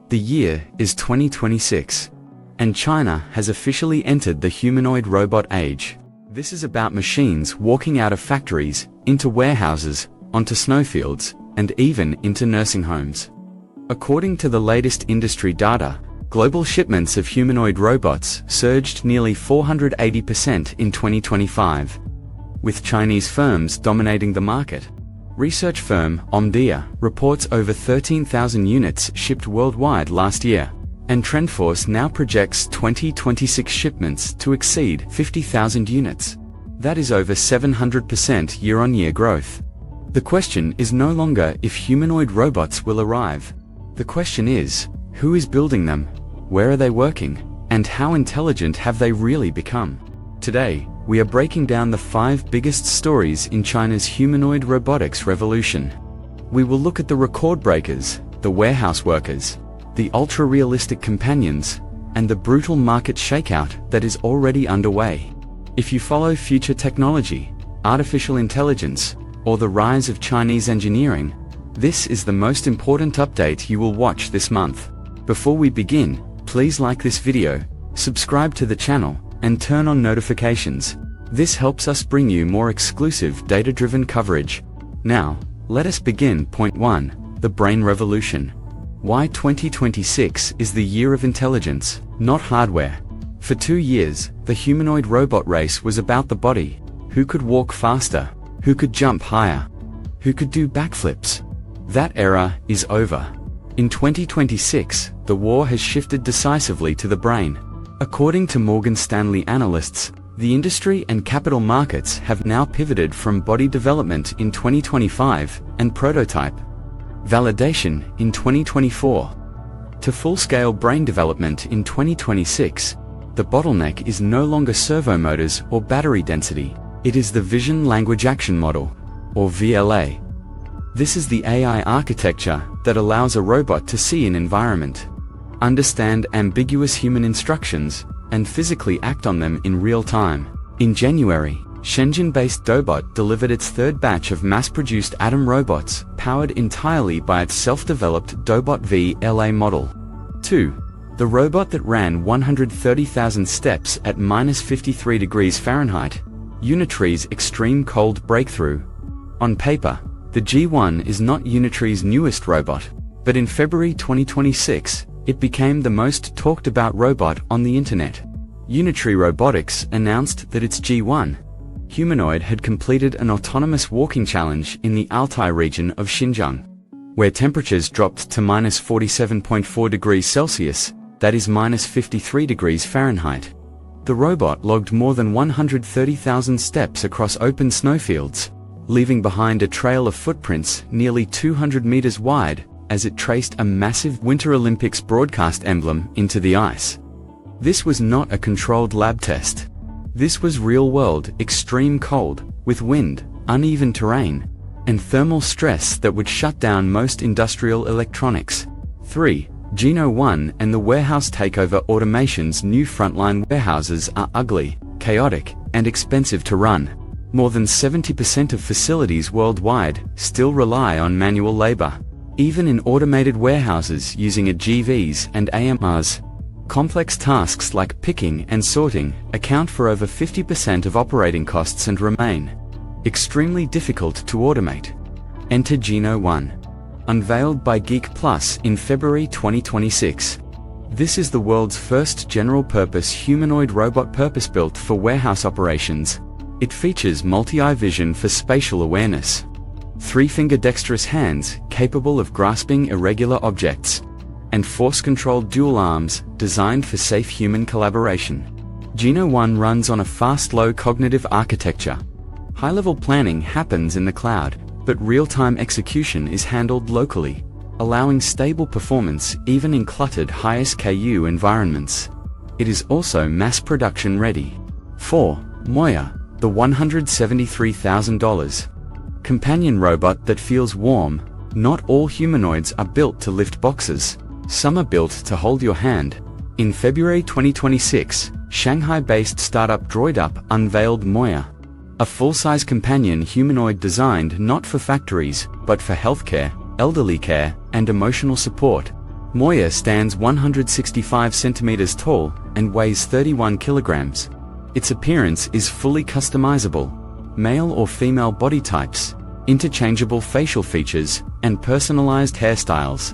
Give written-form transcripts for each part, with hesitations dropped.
The year is 2026, and China has officially entered the humanoid robot age. This is about machines walking out of factories, into warehouses, onto snowfields, and even into nursing homes. According to the latest industry data, global shipments of humanoid robots surged nearly 480% in 2025, with Chinese firms dominating the market. Research firm Omdia reports over 13,000 units shipped worldwide last year, and TrendForce now projects 2026 shipments to exceed 50,000 units. That is over 700% year-on-year growth. The question is no longer if humanoid robots will arrive. The question is, who is building them, where are they working, and how intelligent have they really become? Today, we are breaking down the 5 biggest stories in China's humanoid robotics revolution. We will look at the record breakers, the warehouse workers, the ultra-realistic companions, and the brutal market shakeout that is already underway. If you follow future technology, artificial intelligence, or the rise of Chinese engineering, this is the most important update you will watch this month. Before we begin, please like this video, subscribe to the channel, and turn on notifications. This helps us bring you more exclusive data-driven coverage. Now, let us begin. Point 1. The Brain Revolution. Why 2026 is the year of intelligence, not hardware. For 2 years, the humanoid robot race was about the body. Who could walk faster? Who could jump higher? Who could do backflips? That era is over. In 2026, the war has shifted decisively to the brain. According to Morgan Stanley analysts, the industry and capital markets have now pivoted from body development in 2025 and prototype validation in 2024 to full-scale brain development in 2026. The bottleneck is no longer servo motors or battery density. It is the Vision Language Action Model, or VLA. This is the AI architecture that allows a robot to see an environment, understand ambiguous human instructions, and physically act on them in real time. In January, Shenzhen-based Dobot delivered its 3rd batch of mass-produced Atom robots, powered entirely by its self-developed Dobot VLA model. 2. The robot that ran 130,000 steps at -53 degrees Fahrenheit, Unitree's extreme cold breakthrough. On paper, the G1 is not Unitree's newest robot, but in February 2026, it became the most talked about robot on the internet. Unitree Robotics announced that its G1 Humanoid had completed an autonomous walking challenge in the Altai region of Xinjiang, where temperatures dropped to -47.4 degrees Celsius, that is -53 degrees Fahrenheit. The robot logged more than 130,000 steps across open snowfields, leaving behind a trail of footprints nearly 200 meters wide as it traced a massive Winter Olympics broadcast emblem into the ice. This was not a controlled lab test. This was real-world, extreme cold, with wind, uneven terrain, and thermal stress that would shut down most industrial electronics. 3. Geno 1 and the warehouse takeover. Automation's new frontline warehouses are ugly, chaotic, and expensive to run. More than 70% of facilities worldwide still rely on manual labor. Even in automated warehouses using GVs and AMRs, complex tasks like picking and sorting account for over 50% of operating costs and remain extremely difficult to automate. Enter Geno 1. Unveiled by Geek Plus in February 2026. This is the world's first general-purpose humanoid robot purpose-built for warehouse operations. It features multi-eye vision for spatial awareness, 3-finger dexterous hands capable of grasping irregular objects, and force-controlled dual arms designed for safe human collaboration. Geno 1 runs on a fast low cognitive architecture. High-level planning happens in the cloud, but real-time execution is handled locally, allowing stable performance even in cluttered high SKU environments. It is also mass production ready. 4. Moya, the $173,000 companion robot that feels warm. Not all humanoids are built to lift boxes. Some are built to hold your hand. In February 2026, Shanghai-based startup DroidUp unveiled Moya, a full-size companion humanoid designed not for factories, but for healthcare, elderly care, and emotional support. Moya stands 165 centimeters tall and weighs 31 kilograms. Its appearance is fully customizable: male or female body types, interchangeable facial features, and personalized hairstyles.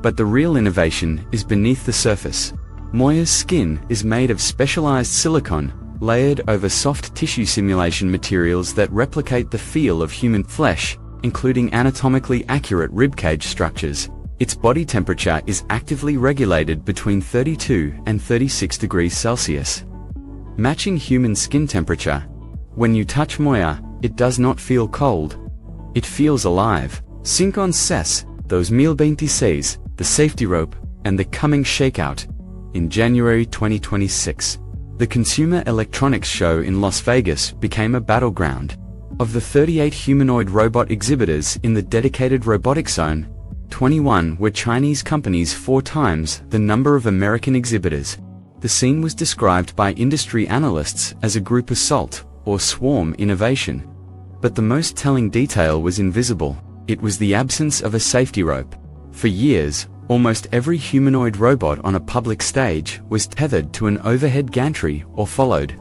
But the real innovation is beneath the surface. Moya's skin is made of specialized silicone, layered over soft tissue simulation materials that replicate the feel of human flesh, including anatomically accurate ribcage structures. Its body temperature is actively regulated between 32 and 36 degrees Celsius, matching human skin temperature. When you touch Moya, it does not feel cold. It feels alive. 5-6, 2026, the safety rope, and the coming shakeout. In January 2026, the Consumer Electronics Show in Las Vegas became a battleground. Of the 38 humanoid robot exhibitors in the dedicated robotics zone, 21 were Chinese companies, 4 times the number of American exhibitors. The scene was described by industry analysts as a group assault or swarm innovation. But the most telling detail was invisible. It was the absence of a safety rope. For years, almost every humanoid robot on a public stage was tethered to an overhead gantry or followed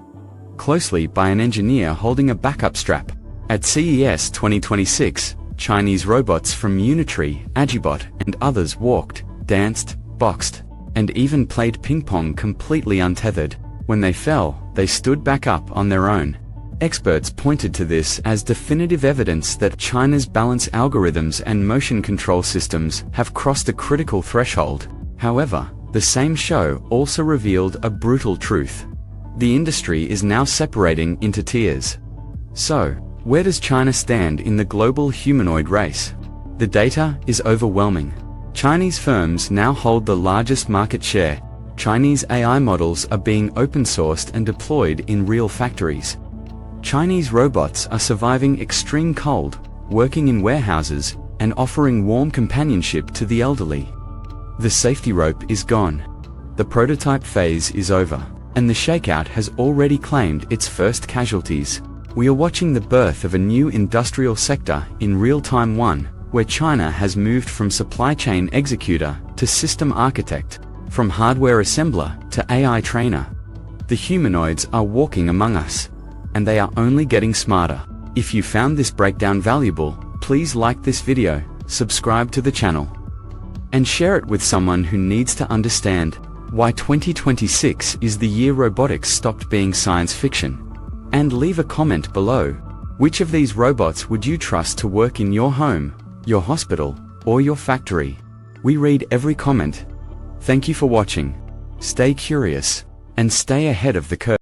closely by an engineer holding a backup strap. At CES 2026, Chinese robots from Unitree, Agibot, and others walked, danced, boxed, and even played ping pong completely untethered. When they fell, they stood back up on their own. Experts pointed to this as definitive evidence that China's balance algorithms and motion control systems have crossed a critical threshold. However, the same show also revealed a brutal truth. The industry is now separating into tiers. So, where does China stand in the global humanoid race? The data is overwhelming. Chinese firms now hold the largest market share. Chinese AI models are being open-sourced and deployed in real factories. Chinese robots are surviving extreme cold, working in warehouses, and offering warm companionship to the elderly. The safety rope is gone. The prototype phase is over, and the shakeout has already claimed its first casualties. We are watching the birth of a new industrial sector in real time, one where China has moved from supply chain executor to system architect, from hardware assembler to AI trainer. The humanoids are walking among us, and they are only getting smarter. If you found this breakdown valuable, please like this video, subscribe to the channel, and share it with someone who needs to understand why 2026 is the year robotics stopped being science fiction. And leave a comment below. Which of these robots would you trust to work in your home, your hospital, or your factory? We read every comment. Thank you for watching. Stay curious, and stay ahead of the curve.